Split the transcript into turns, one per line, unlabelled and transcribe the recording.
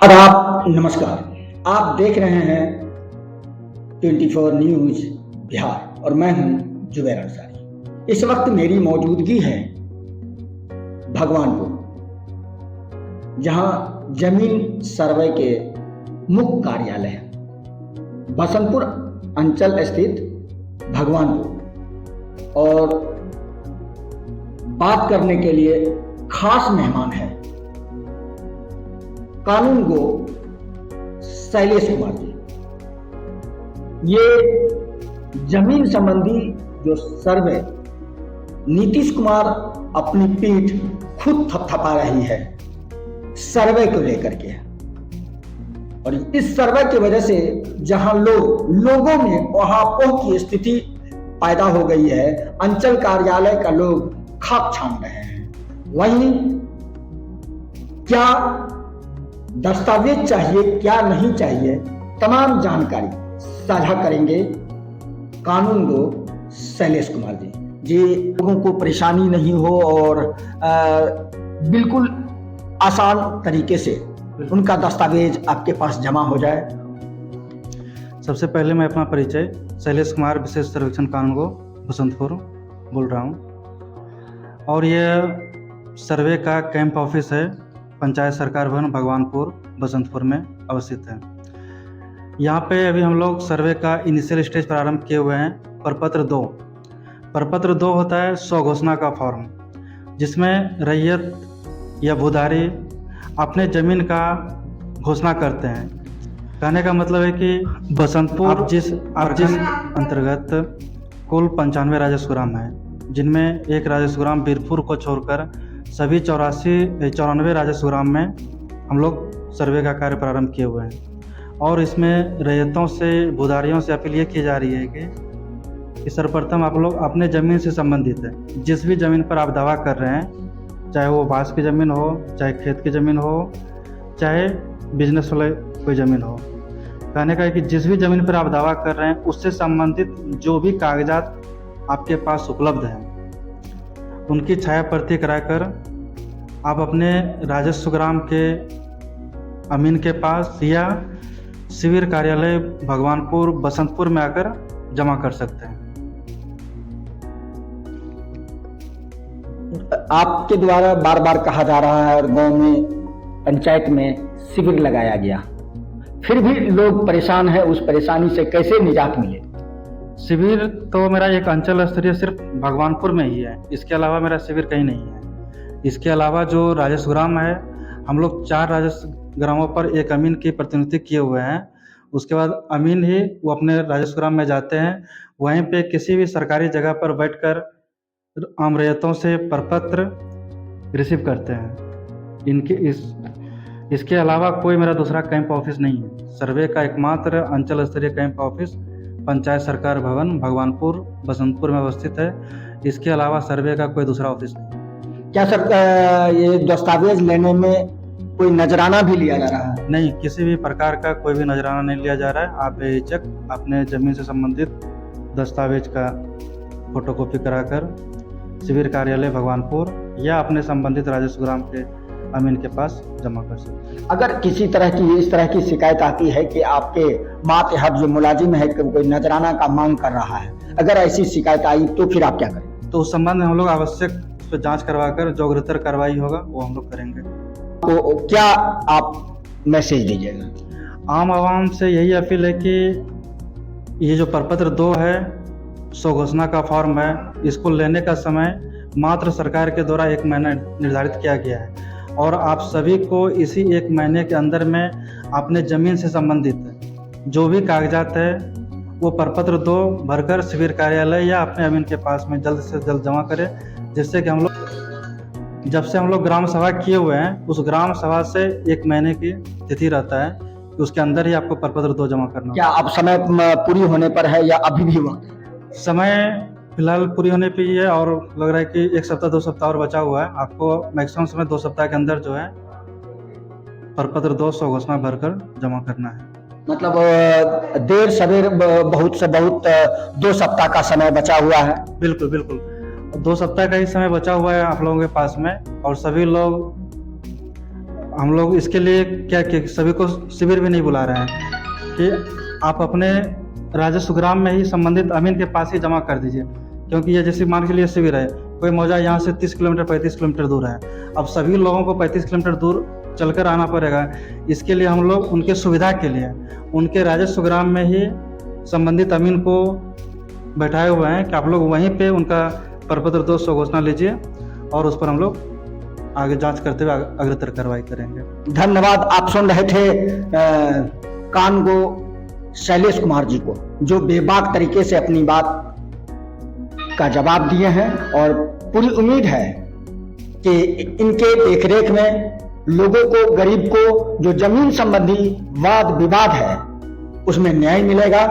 आदाब, नमस्कार। आप देख रहे हैं 24 न्यूज बिहार और मैं हूं जुबैर अंसारी। इस वक्त मेरी मौजूदगी है भगवानपुर, जहां जमीन सर्वे के मुख्य कार्यालय है, बसंतपुर अंचल स्थित भगवानपुर। और बात करने के लिए खास मेहमान है कानून गो शैलेश कुमार जी। ये जमीन संबंधी जो सर्वे नीतीश कुमार अपनी पीठ खुद थपथपा रही है सर्वे को लेकर के, और इस सर्वे की वजह से जहां लोगों में वहापोह की स्थिति पैदा हो गई है, अंचल कार्यालय का लोग खाक छान रहे हैं। वहीं क्या दस्तावेज चाहिए, क्या नहीं चाहिए, तमाम जानकारी साझा करेंगे कानून गो शैलेश कुमार जी। लोगों को परेशानी नहीं हो और बिल्कुल आसान तरीके से उनका दस्तावेज आपके पास जमा हो जाए।
सबसे पहले मैं अपना परिचय शैलेश कुमार, विशेष सर्वेक्षण कानून गो बसंतपुर बोल रहा हूँ। और यह सर्वे का कैंप ऑफिस है, पंचायत सरकार भवन भगवानपुर बसंतपुर में अवस्थित है। यहाँ पे अभी हम लोग सर्वे का इनिशियल स्टेज प्रारंभ किए हुए हैं। प्रपत्र 2 होता है स्वघोषणा का फॉर्म, जिसमें रैयत या भूधारी अपने ज़मीन का घोषणा करते हैं। कहने का मतलब है कि बसंतपुर आप जिस अंतर्गत कुल 95 राजस्व ग्राम है, जिनमें एक राजस्व ग्राम बीरपुर को छोड़कर सभी 94 राजस्व ग्राम में हम लोग सर्वे का कार्य प्रारंभ किए हुए हैं। और इसमें रैयतों से, भूधारियों से अपील ये की जा रही है कि सर्वप्रथम आप लोग अपने ज़मीन से संबंधित है, जिस भी ज़मीन पर आप दावा कर रहे हैं, चाहे वो बांस की ज़मीन हो, चाहे खेत की ज़मीन हो, चाहे बिजनेस वाले कोई ज़मीन हो, कहने का है कि जिस भी ज़मीन पर आप दावा कर रहे हैं उससे संबंधित जो भी कागजात आपके पास उपलब्ध हैं, उनकी छाया प्रति कराकर आप अपने राजस्व ग्राम के अमीन के पास या शिविर कार्यालय भगवानपुर बसंतपुर में आकर जमा कर सकते हैं।
आपके द्वारा बार बार कहा जा रहा है और गांव में, पंचायत में शिविर लगाया गया, फिर भी लोग परेशान है। उस परेशानी से कैसे निजात मिले?
शिविर तो मेरा एक अंचल स्तरीय सिर्फ भगवानपुर में ही है, इसके अलावा मेरा शिविर कहीं नहीं है। इसके अलावा जो राजस्व ग्राम है, हम लोग 4 राजस्व ग्रामों पर एक अमीन की प्रतिनियुक्ति किए हुए हैं। उसके बाद अमीन ही वो अपने राजस्व ग्राम में जाते हैं, वहीं पे किसी भी सरकारी जगह पर बैठकर आम रैयतों से प्रपत्र रिसीव करते हैं। इसके अलावा कोई मेरा दूसरा कैंप ऑफिस नहीं है। सर्वे का एकमात्र अंचल स्तरीय कैंप ऑफिस पंचायत सरकार भवन भगवानपुर बसंतपुर में अवस्थित है। इसके अलावा सर्वे का कोई दूसरा ऑफिस नहीं।
क्या सर ये दस्तावेज लेने में कोई नजराना भी लिया जा रहा है?
नहीं, किसी भी प्रकार का कोई भी नजराना नहीं लिया जा रहा है। आप बेहिचक अपने जमीन से संबंधित दस्तावेज का फोटोकॉपी कराकर शिविर कार्यालय भगवानपुर या अपने संबंधित राजस्व ग्राम के अमीन के पास जमा कर सकते हैं।
अगर किसी तरह की इस तरह की शिकायत आती है कि आपके मातहत जो मुलाजिम है कि कोई नजराना का मांग कर रहा है, अगर ऐसी शिकायत आई तो फिर आप क्या करें?
तो उस संबंध में हम लोग आवश्यक उस पर जांच करवाकर जो अग्रतर कार्रवाई होगा वो हम लोग करेंगे।
तो क्या आप मैसेज दीजिएगा?
आम आवाम से यही अपील है कि ये जो प्रपत्र 2 है, स्वघोषणा का फॉर्म है, इसको लेने का समय मात्र सरकार के द्वारा 1 महीना निर्धारित किया गया है, और आप सभी को इसी 1 महीने के अंदर में अपने ज़मीन से संबंधित जो भी कागजात है वो प्रपत्र 2 भरकर शिविर कार्यालय या अपने अमीन के पास में जल्द से जल्द जमा करें, जिससे कि हम लोग जब से हम लोग ग्राम सभा किए हुए हैं, उस ग्राम सभा से 1 महीने की तिथि रहता है कि उसके अंदर ही आपको प्रपत्र 2 जमा करना।
क्या अब समय पूरी होने पर है या अभी भी वक्त?
समय फिलहाल पूरी होने पे ही है और लग रहा है कि 1 सप्ताह 2 सप्ताह और बचा हुआ है। आपको मैक्सिमम समय 2 सप्ताह के अंदर जो है प्रपत्र 2 स्वघोषणा भरकर जमा करना है।
मतलब देर सवेर बहुत से बहुत 2 सप्ताह का समय बचा हुआ है।
बिल्कुल बिल्कुल, 2 सप्ताह का ही समय बचा हुआ है आप लोगों के पास में, और सभी लोग हम लोग इसके लिए क्या कि सभी को शिविर भी नहीं बुला रहे हैं कि आप अपने राजस्व ग्राम में ही संबंधित अमीन के पास ही जमा कर दीजिए, क्योंकि ये जैसे मान के लिए शिविर है, कोई मौजा यहाँ से 30 किलोमीटर 35 किलोमीटर दूर है, अब सभी लोगों को 35 किलोमीटर दूर चलकर आना पड़ेगा। इसके लिए हम लोग उनके सुविधा के लिए उनके राजस्व ग्राम में ही संबंधित अमीन को बैठाए हुए हैं कि आप लोग वहीं पे उनका प्रपत्र दोष घोषणा लीजिए और उस पर हम लोग आगे जांच करते हुए अग्रतर कार्रवाई करेंगे।
धन्यवाद। आप सुन रहे थे कानगो शैलेश कुमार जी को, जो बेबाक तरीके से अपनी बात का जवाब दिए हैं और पूरी उम्मीद है कि इनके देखरेख में लोगों को, गरीब को जो जमीन संबंधी वाद विवाद है उसमें न्याय मिलेगा।